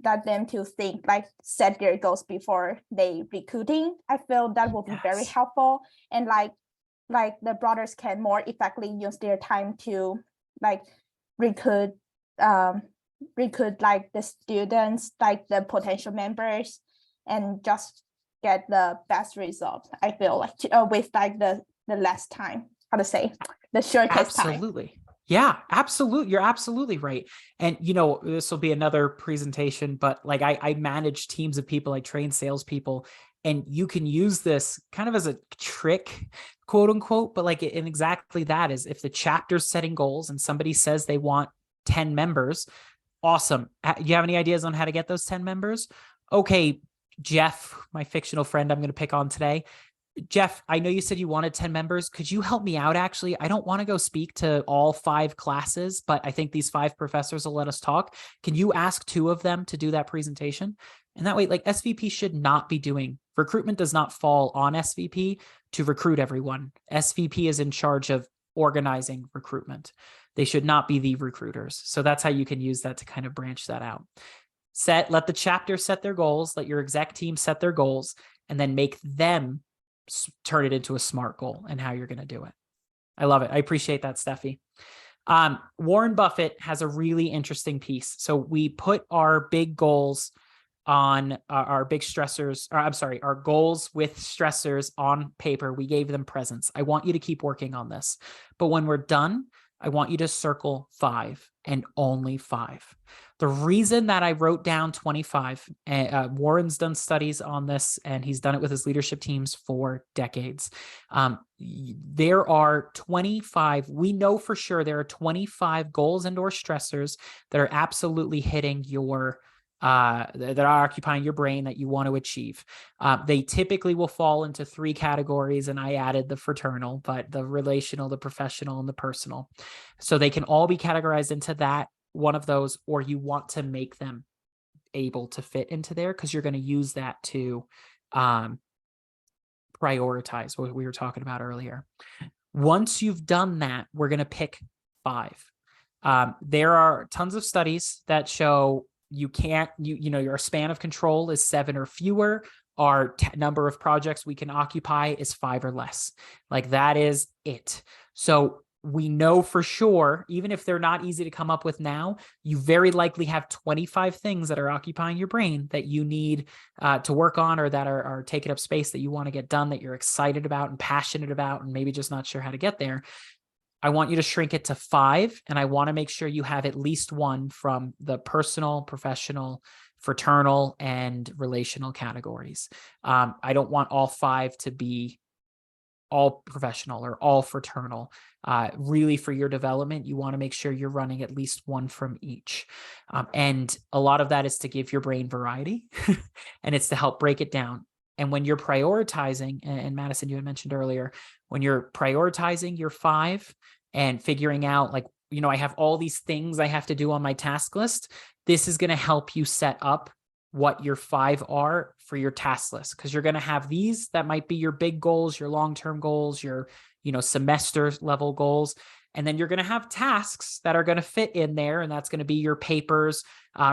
[SPEAKER 6] get them to think, like set their goals before they recruiting. I feel that will be very helpful, and like the brothers can more effectively use their time to like recruit like the students, like the potential members, and just get the best result. I feel like with like the less time, how to say, the shortest time.
[SPEAKER 2] Absolutely. Yeah, absolutely. You're absolutely right. And, this will be another presentation, but like I manage teams of people, I train salespeople, and you can use this kind of as a trick, quote unquote, but like in exactly that is if the chapter's setting goals and somebody says they want 10 members, awesome. Do you have any ideas on how to get those 10 members? Okay, Jeff, my fictional friend I'm going to pick on today. Jeff, I know you said you wanted 10 members. Could you help me out? Actually, I don't want to go speak to all 5 classes, but I think these 5 professors will let us talk. Can you ask 2 of them to do that presentation? And that way, like SVP should not be doing, recruitment does not fall on SVP to recruit everyone. SVP is in charge of organizing recruitment. They should not be the recruiters. So that's how you can use that to kind of branch that out. Let the chapter set their goals, let your exec team set their goals, and then make them turn it into a SMART goal and how you're going to do it. I love it. I appreciate that, Steffi. Warren Buffett has a really interesting piece. So we put our big goals on our big stressors, or I'm sorry, our goals with stressors on paper. We gave them presents. I want you to keep working on this. But when we're done, I want you to circle 5 and only 5. The reason that I wrote down 25, Warren's done studies on this, and he's done it with his leadership teams for decades. There are 25, we know for sure there are 25 goals and or stressors that are absolutely hitting your that are occupying your brain that you want to achieve. They typically will fall into 3 categories, and I added the fraternal, but the relational, the professional, and the personal. So they can all be categorized into that one of those, or you want to make them able to fit into there because you're going to use that to prioritize what we were talking about earlier. Once you've done that, we're going to pick 5. There are tons of studies that show you can't, your span of control is 7 or fewer. Our number of projects we can occupy is 5 or less. Like that is it. So we know for sure, even if they're not easy to come up with now, you very likely have 25 things that are occupying your brain that you need to work on, or that are taking up space that you want to get done, that you're excited about and passionate about, and maybe just not sure how to get there. I want you to shrink it to 5, and I want to make sure you have at least 1 from the personal, professional, fraternal, and relational categories. I don't want all 5 to be all professional or all fraternal. Really, for your development, you want to make sure you're running at least one from each. And a lot of that is to give your brain variety and it's to help break it down. And when you're prioritizing, and Madison, you had mentioned earlier, when you're prioritizing your 5 and figuring out like, I have all these things I have to do on my task list, this is going to help you set up what your 5 are for your task list, because you're going to have these that might be your big goals, your long-term goals, your semester level goals, and then you're going to have tasks that are going to fit in there, and that's going to be your papers,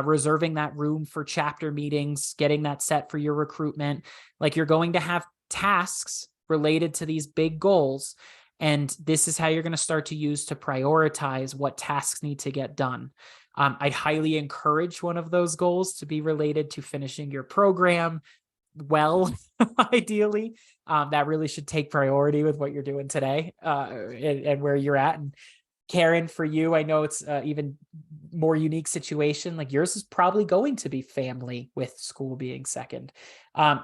[SPEAKER 2] reserving that room for chapter meetings, getting that set for your recruitment. Like, you're going to have tasks related to these big goals, and this is how you're going to start to use to prioritize what tasks need to get done. I'd highly encourage one of those goals to be related to finishing your program well, ideally. That really should take priority with what you're doing today, and where you're at. And Karen, for you, I know it's even more unique situation. Like, yours is probably going to be family with school being second.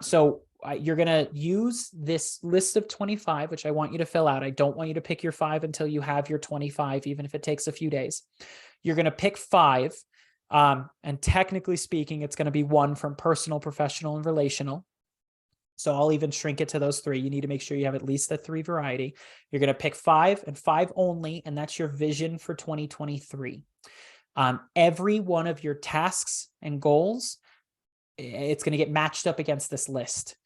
[SPEAKER 2] So you're going to use this list of 25, which I want you to fill out. I don't want you to pick your 5 until you have your 25, even if it takes a few days. You're going to pick 5. And technically speaking, it's going to be 1 from personal, professional, and relational. So I'll even shrink it to those 3. You need to make sure you have at least a 3 variety. You're going to pick 5 and 5 only, and that's your vision for 2023. Every one of your tasks and goals, it's going to get matched up against this list.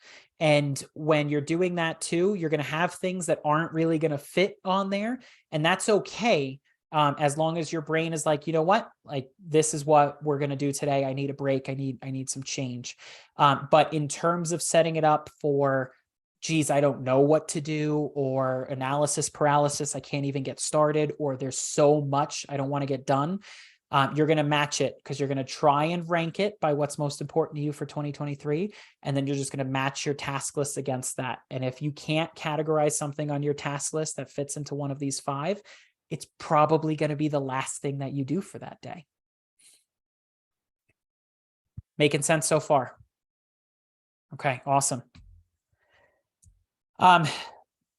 [SPEAKER 2] And when you're doing that too, you're going to have things that aren't really going to fit on there, and that's okay. As long as your brain is like, you know what, like, this is what we're going to do today. I need a break. I need some change. But in terms of setting it up for, geez, I don't know what to do, or analysis paralysis, I can't even get started, or there's so much I don't want to get done. You're going to match it, because you're going to try and rank it by what's most important to you for 2023. And then you're just going to match your task list against that. And if you can't categorize something on your task list that fits into one of these 5, it's probably going to be the last thing that you do for that day. Making sense so far? Okay, awesome.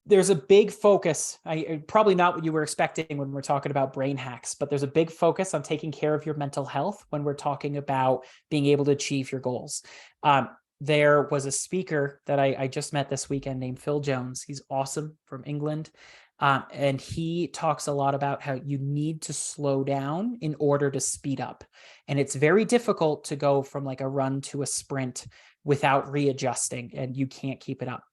[SPEAKER 2] There's a big focus, probably not what you were expecting when we're talking about brain hacks, but there's a big focus on taking care of your mental health when we're talking about being able to achieve your goals. There was a speaker that I just met this weekend named Phil Jones. He's awesome, from England. And he talks a lot about how you need to slow down in order to speed up. And it's very difficult to go from like a run to a sprint without readjusting, and you can't keep it up.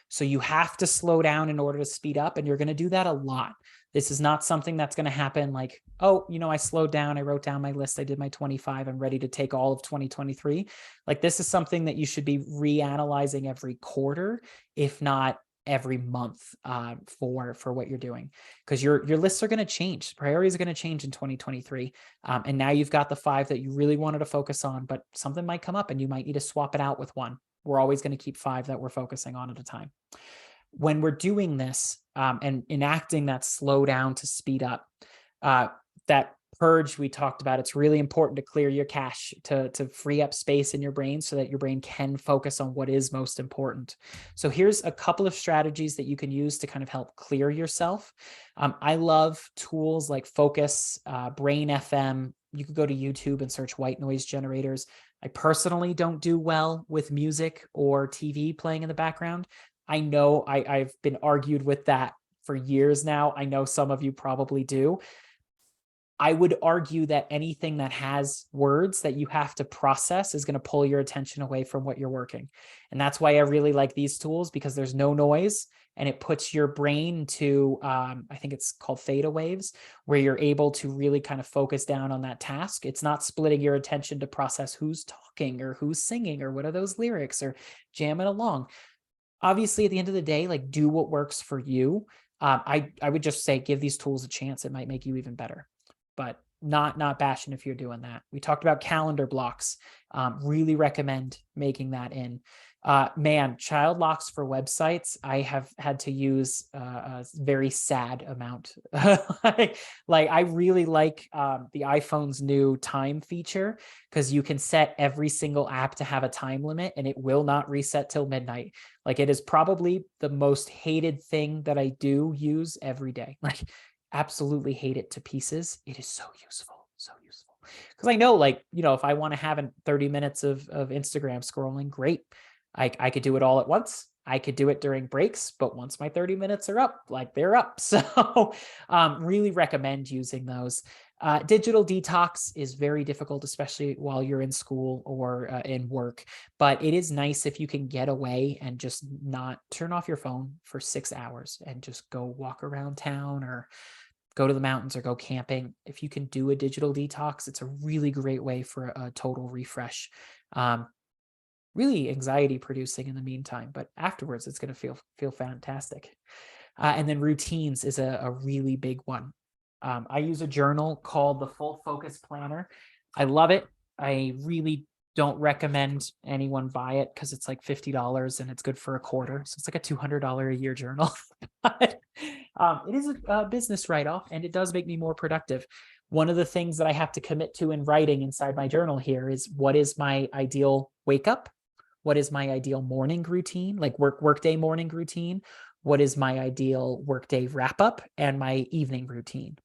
[SPEAKER 2] So you have to slow down in order to speed up, and you're going to do that a lot. This is not something that's going to happen like, oh, I slowed down, I wrote down my list, I did my 25, I'm ready to take all of 2023. Like, this is something that you should be reanalyzing every quarter, if not every month, for what you're doing, because your lists are going to change. Priorities are going to change in 2023. And now you've got the 5 that you really wanted to focus on, but something might come up and you might need to swap it out with 1. We're always going to keep 5 that we're focusing on at a time. When we're doing this, and enacting that slow down to speed up, that purge we talked about, it's really important to clear your cache, to free up space in your brain so that your brain can focus on what is most important. So here's a couple of strategies that you can use to kind of help clear yourself. I love tools like Focus, Brain FM. You could go to YouTube and search white noise generators. I personally don't do well with music or TV playing in the background. I know I've been argued with that for years now. I know some of you probably do. I would argue that anything that has words that you have to process is going to pull your attention away from what you're working. And that's why I really like these tools, because there's no noise and it puts your brain to, I think it's called theta waves, where you're able to really kind of focus down on that task. It's not splitting your attention to process who's talking or who's singing or what are those lyrics or jamming along. Obviously, at the end of the day, like, do what works for you. I would just say, give these tools a chance. It might make you even better. But not bashing if you're doing that. We talked about calendar blocks. Really recommend making that in. Man, child locks for websites, I have had to use a very sad amount. Like I really like the iPhone's new time feature, because you can set every single app to have a time limit and it will not reset till midnight. Like it is probably the most hated thing that I do use every day. Like absolutely hate it to pieces. It is so useful, so useful. Because I know, like, you know, if I want to have 30 minutes of Instagram scrolling, great. I could do it all at once. I could do it during breaks, but once my 30 minutes are up, like they're up. So really recommend using those. Digital detox is very difficult, especially while you're in school or in work, but it is nice if you can get away and just not turn off your phone for 6 hours and just go walk around town or go to the mountains or go camping. If you can do a digital detox, it's a really great way for a total refresh. Really anxiety producing in the meantime, but afterwards it's going to feel fantastic. And then routines is a really big one. I use a journal called the Full Focus Planner. I love it. I really don't recommend anyone buy it because it's like $50 and it's good for a quarter. So it's like a $200 a year journal. But it is a business write-off and it does make me more productive. One of the things that I have to commit to in writing inside my journal here is, what is my ideal wake up? What is my ideal morning routine, like workday morning routine? What is my ideal workday wrap up and my evening routine?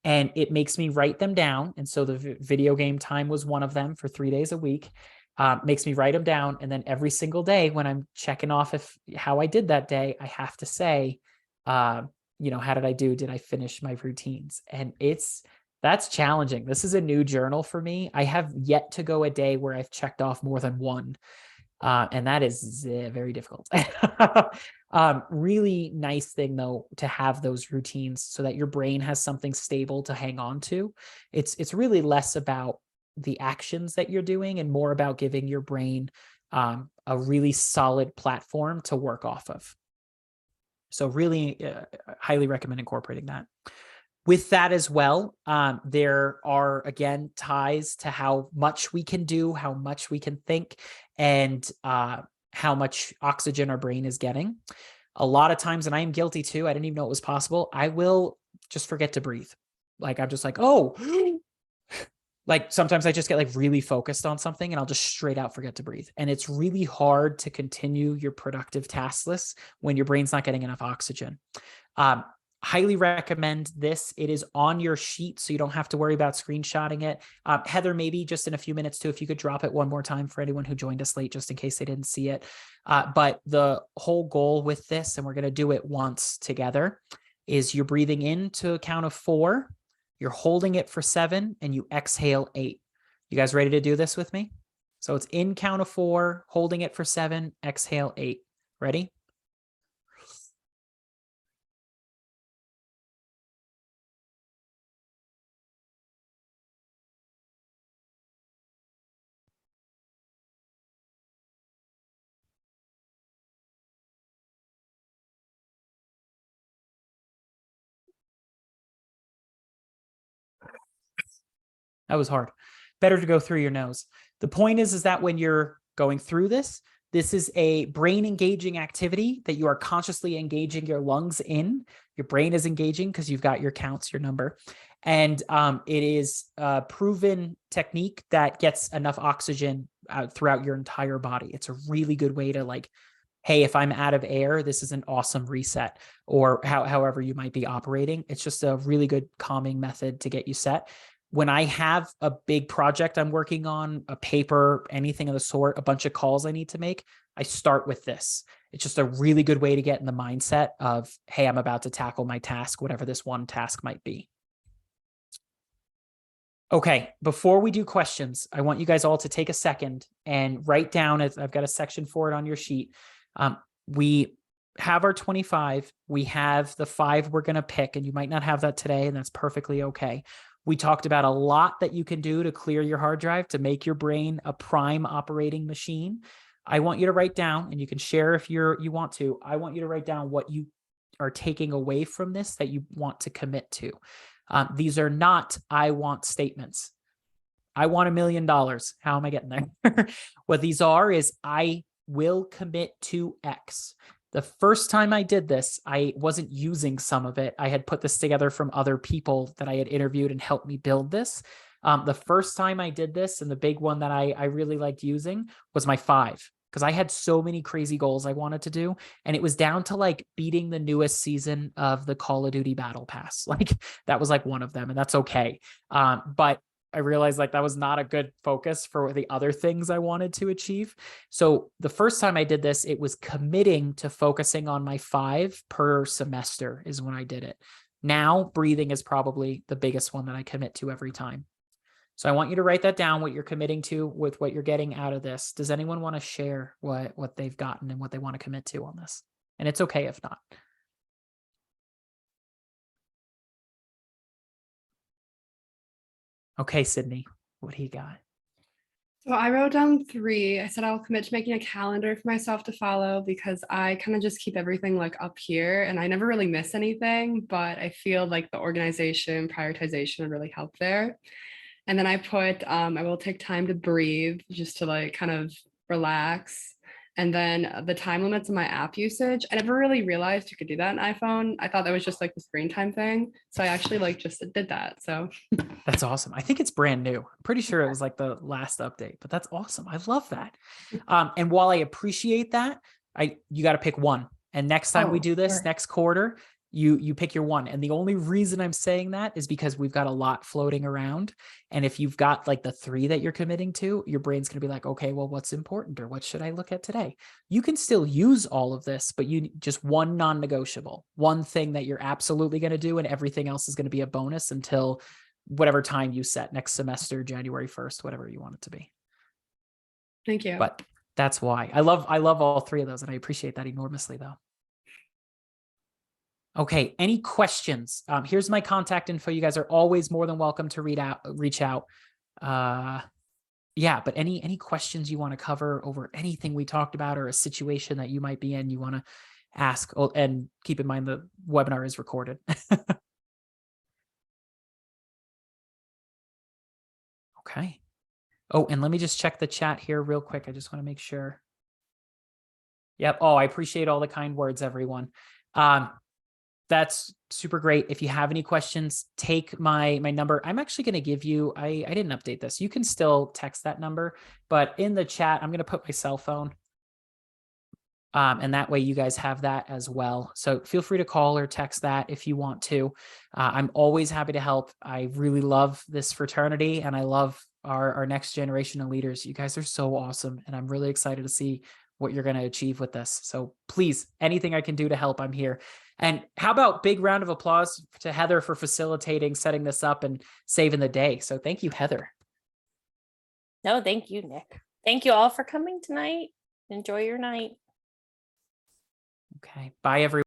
[SPEAKER 2] And it makes me write them down. And so the video game time was one of them for 3 days a week. Makes me write them down. And then every single day when I'm checking off how I did that day, I have to say, you know, how did I do? Did I finish my routines? And that's challenging. This is a new journal for me. I have yet to go a day where I've checked off more than one. And that is very difficult. Really nice thing though, to have those routines so that your brain has something stable to hang on to. It's really less about the actions that you're doing and more about giving your brain a really solid platform to work off of. So really highly recommend incorporating that. With that as well, there are, again, ties to how much we can do, how much we can think, and how much oxygen our brain is getting. A lot of times, and I am guilty too, I didn't even know it was possible, I will just forget to breathe. Like, I'm just like, oh, like sometimes I just get like really focused on something and I'll just straight out forget to breathe. And it's really hard to continue your productive task list when your brain's not getting enough oxygen. Highly recommend this. It is on your sheet, so you don't have to worry about screenshotting it. Heather, maybe just in a few minutes too, if you could drop it one more time for anyone who joined us late, just in case they didn't see it. But the whole goal with this, and we're going to do it once together, is you're breathing in to a count of 4, you're holding it for 7, and you exhale 8. You guys ready to do this with me? So it's in count of 4, holding it for 7, exhale 8. Ready? That was hard. Better to go through your nose. The point is that when you're going through this is a brain engaging activity that you are consciously engaging your lungs in. Your brain is engaging because you've got your counts, your number. And it is a proven technique that gets enough oxygen throughout your entire body. It's a really good way to, like, hey, if I'm out of air, this is an awesome reset, or however you might be operating. It's just a really good calming method to get you set. When I have a big project I'm working on, a paper, anything of the sort, a bunch of calls I need to make, I start with this. It's just a really good way to get in the mindset of, hey, I'm about to tackle my task, whatever this one task might be. Okay, before we do questions, I want you guys all to take a second and write down, I've got a section for it on your sheet. We have our 25, we have the 5 we're going to pick, and you might not have that today, and that's perfectly okay. We talked about a lot that you can do to clear your hard drive, to make your brain a prime operating machine. I want you to write down, and you can share if you want to, I want you to write down what you are taking away from this that you want to commit to. These are not I want statements. I want $1 million. How am I getting there? What these are is I will commit to X. The first time I did this, I wasn't using some of it. I had put this together from other people that I had interviewed and helped me build this. The first time I did this, and the big one that I really liked using, was my 5, because I had so many crazy goals I wanted to do. And it was down to like beating the newest season of the Call of Duty Battle Pass. Like that was like one of them, and that's okay. But I realized like that was not a good focus for the other things I wanted to achieve. So the first time I did this, it was committing to focusing on my 5 per semester is when I did it. Now breathing is probably the biggest one that I commit to every time. So I want you to write that down, what you're committing to with what you're getting out of this. Does anyone want to share what they've gotten and what they want to commit to on this? And it's okay if not. Okay, Sydney, what do you got?
[SPEAKER 4] So I wrote down 3. I said I'll commit to making a calendar for myself to follow because I kind of just keep everything like up here and I never really miss anything, but I feel like the organization, prioritization would really help there. And then I put, I will take time to breathe just to like kind of relax. And then the time limits on my app usage. I never really realized you could do that on iPhone. I thought that was just like the screen time thing. So I actually like just did that. So
[SPEAKER 2] That's awesome. I think it's brand new. I'm pretty sure it was like the last update, but that's awesome. I love that. And while I appreciate that, you got to pick one. And next time we do this,
[SPEAKER 4] sure.
[SPEAKER 2] next quarter, you pick your one. And the only reason I'm saying that is because we've got a lot floating around. And if you've got like the 3 that you're committing to, your brain's going to be like, okay, well, what's important or what should I look at today? You can still use all of this, but you just one non-negotiable, one thing that you're absolutely going to do, and everything else is going to be a bonus until whatever time you set next semester, January 1st, whatever you want it to be.
[SPEAKER 4] Thank you.
[SPEAKER 2] But that's why I love all 3 of those. And I appreciate that enormously though. Okay. Any questions? Here's my contact info. You guys are always more than welcome to reach out. Yeah, but any questions you want to cover over anything we talked about or a situation that you might be in, you want to ask, and keep in mind the webinar is recorded. Okay. Oh, and let me just check the chat here real quick. I just want to make sure. Yep. Oh, I appreciate all the kind words, everyone. That's super great. If you have any questions, take my number. I'm actually going to give you, I didn't update this. You can still text that number, but in the chat, I'm going to put my cell phone. And that way you guys have that as well. So feel free to call or text that if you want to. I'm always happy to help. I really love this fraternity and I love our next generation of leaders. You guys are so awesome. And I'm really excited to see what you're going to achieve with this. So please, anything I can do to help, I'm here. And how about big round of applause to Heather for facilitating, setting this up and saving the day. So thank you, Heather.
[SPEAKER 1] No, thank you, Nick. Thank you all for coming tonight. Enjoy your night.
[SPEAKER 2] Okay. Bye, everyone.